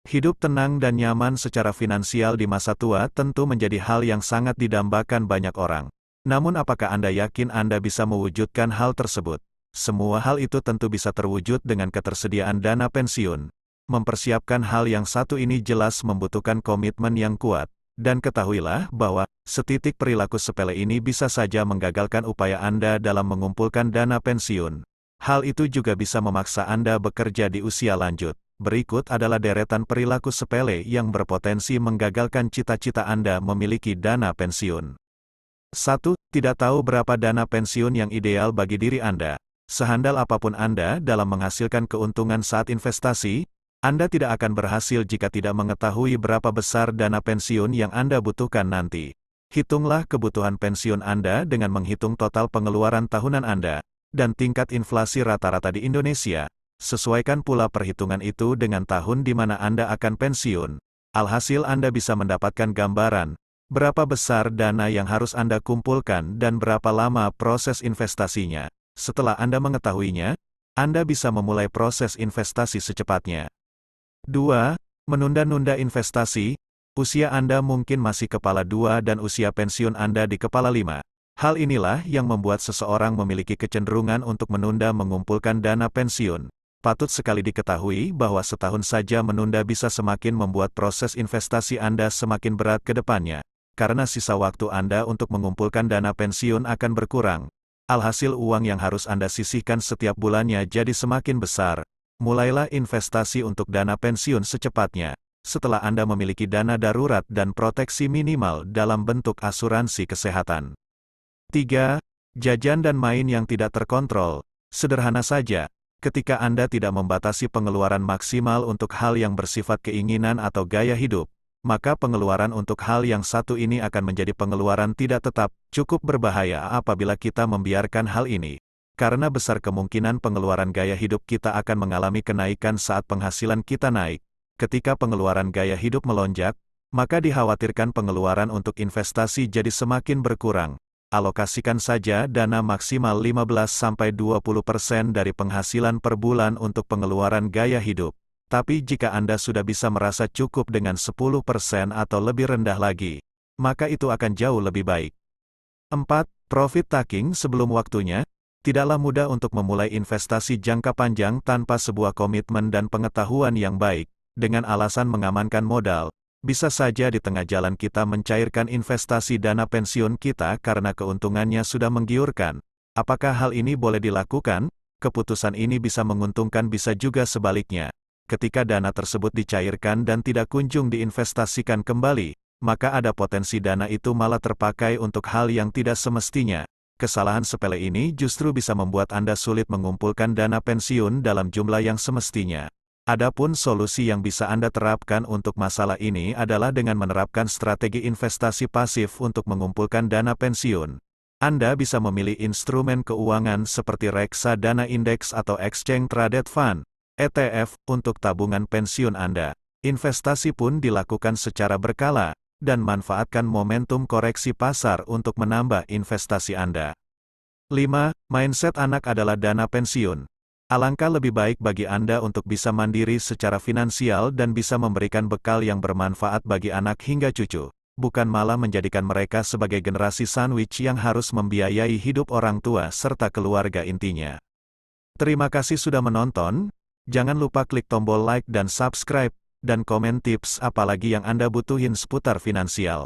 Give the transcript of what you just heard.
Hidup tenang dan nyaman secara finansial di masa tua tentu menjadi hal yang sangat didambakan banyak orang. Namun apakah Anda yakin Anda bisa mewujudkan hal tersebut? Semua hal itu tentu bisa terwujud dengan ketersediaan dana pensiun. Mempersiapkan hal yang satu ini jelas membutuhkan komitmen yang kuat. Dan ketahuilah bahwa, setitik perilaku sepele ini bisa saja menggagalkan upaya Anda dalam mengumpulkan dana pensiun. Hal itu juga bisa memaksa Anda bekerja di usia lanjut. Berikut adalah deretan perilaku sepele yang berpotensi menggagalkan cita-cita Anda memiliki dana pensiun. 1. Tidak tahu berapa dana pensiun yang ideal bagi diri Anda. Sehandal apapun Anda dalam menghasilkan keuntungan saat investasi, Anda tidak akan berhasil jika tidak mengetahui berapa besar dana pensiun yang Anda butuhkan nanti. Hitunglah kebutuhan pensiun Anda dengan menghitung total pengeluaran tahunan Anda, dan tingkat inflasi rata-rata di Indonesia. Sesuaikan pula perhitungan itu dengan tahun di mana Anda akan pensiun. Alhasil Anda bisa mendapatkan gambaran, berapa besar dana yang harus Anda kumpulkan dan berapa lama proses investasinya. Setelah Anda mengetahuinya, Anda bisa memulai proses investasi secepatnya. 2. Menunda-nunda investasi. Usia Anda mungkin masih kepala 2 dan usia pensiun Anda di kepala 5. Hal inilah yang membuat seseorang memiliki kecenderungan untuk menunda mengumpulkan dana pensiun. Patut sekali diketahui bahwa setahun saja menunda bisa semakin membuat proses investasi Anda semakin berat ke depannya, karena sisa waktu Anda untuk mengumpulkan dana pensiun akan berkurang. Alhasil uang yang harus Anda sisihkan setiap bulannya jadi semakin besar. Mulailah investasi untuk dana pensiun secepatnya, setelah Anda memiliki dana darurat dan proteksi minimal dalam bentuk asuransi kesehatan. 3. Jajan dan main yang tidak terkontrol. Sederhana saja, ketika Anda tidak membatasi pengeluaran maksimal untuk hal yang bersifat keinginan atau gaya hidup, maka pengeluaran untuk hal yang satu ini akan menjadi pengeluaran tidak tetap. Cukup berbahaya apabila kita membiarkan hal ini. Karena besar kemungkinan pengeluaran gaya hidup kita akan mengalami kenaikan saat penghasilan kita naik. Ketika pengeluaran gaya hidup melonjak, maka dikhawatirkan pengeluaran untuk investasi jadi semakin berkurang. Alokasikan saja dana maksimal 15-20% dari penghasilan per bulan untuk pengeluaran gaya hidup. Tapi jika Anda sudah bisa merasa cukup dengan 10% atau lebih rendah lagi, maka itu akan jauh lebih baik. 4. Profit taking sebelum waktunya. Tidaklah mudah untuk memulai investasi jangka panjang tanpa sebuah komitmen dan pengetahuan yang baik. Dengan alasan mengamankan modal, bisa saja di tengah jalan kita mencairkan investasi dana pensiun kita karena keuntungannya sudah menggiurkan. Apakah hal ini boleh dilakukan? Keputusan ini bisa menguntungkan, bisa juga sebaliknya. Ketika dana tersebut dicairkan dan tidak kunjung diinvestasikan kembali, maka ada potensi dana itu malah terpakai untuk hal yang tidak semestinya. Kesalahan sepele ini justru bisa membuat Anda sulit mengumpulkan dana pensiun dalam jumlah yang semestinya. Adapun solusi yang bisa Anda terapkan untuk masalah ini adalah dengan menerapkan strategi investasi pasif untuk mengumpulkan dana pensiun. Anda bisa memilih instrumen keuangan seperti reksadana indeks atau exchange traded fund, ETF, untuk tabungan pensiun Anda. Investasi pun dilakukan secara berkala, dan manfaatkan momentum koreksi pasar untuk menambah investasi Anda. 5. Mindset anak adalah dana pensiun. Alangkah lebih baik bagi Anda untuk bisa mandiri secara finansial dan bisa memberikan bekal yang bermanfaat bagi anak hingga cucu, bukan malah menjadikan mereka sebagai generasi sandwich yang harus membiayai hidup orang tua serta keluarga intinya. Terima kasih sudah menonton. Jangan lupa klik tombol like dan subscribe, dan komen tips apalagi yang Anda butuhin seputar finansial.